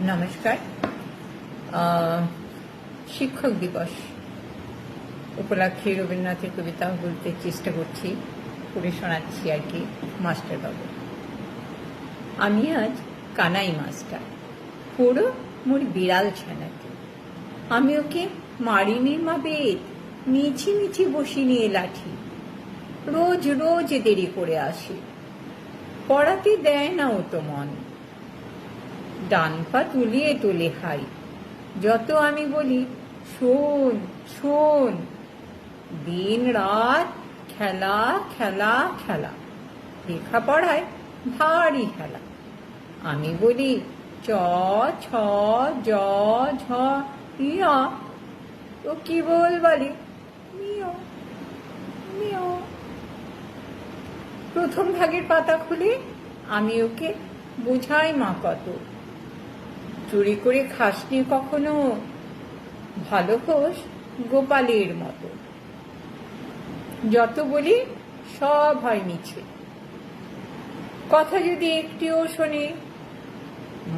নমস্কার। শিক্ষক দিবস উপলক্ষে রবীন্দ্রনাথের কবিতা বলতে চেষ্টা করছি, পড়ে শোনাচ্ছি আর কি। মাস্টারবাবু, আমি আজ কানাই মাস্টার, পড়ো মোর বিড়াল ছানাকে। আমি ওকে মারিনি মা বেদ, মিছি মিছি বসি নিয়ে লাঠি। রোজ রোজ দেরি করে আসে, পড়াতে দেয় না ও তো মন। ডান পা তুলিয়ে তোলে হাই, যত আমি বলি শোন শোন। দিন রাত খেলা খেলা খেলা, লেখাপড়ায় ভারী খেলা। আমি বলি চ ছ জ ঝ ইয়া, ও কি বলে মিও মিও। প্রথম ভাগের পাতা খুলে আমি ওকে বোঝাই মা কত। চুরি করে খাসনি কখনো, ভালো হোস গোপালের মতো। যত বলি সব হয় মিছে, কথা যদি একটিও শোনে।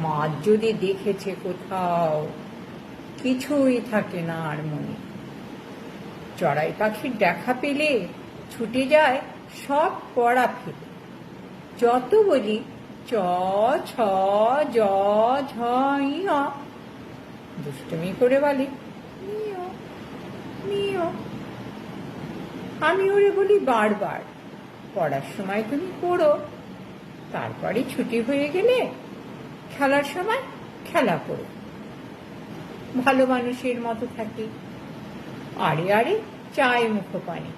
মাছ যদি দেখেছে কোথাও, কিছুই থাকে না আর মনে। চড়াই পাখির দেখা পেলে ছুটে যায় সব পড়া ফেলে। যত বলি চ ছ জ ঝ ইয়া, দুষ্টুমি করে বলে মিও মিও। আমি ওরে বলি বারবার, পড়ার সময় তুমি পড়ো, তারপরে ছুটি হয়ে গেলে খেলার সময় খেলা করো। ভালো মানুষের মতো থাকি, আরে আরে চায় মুখ পানি।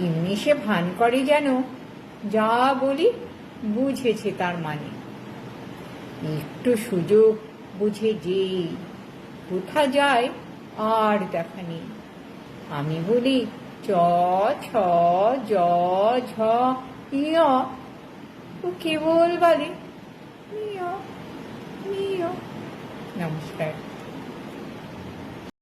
এমনি সে ভান করে যেন যা বলি বুঝেছে তার মানে। একটু সুযোগ বুঝে যে কোথা যায় আর দেখা নেই। আমি বলি চ ছ জ ঝ ইয়, ও কেবল বলে মিও মিও। নমস্কার।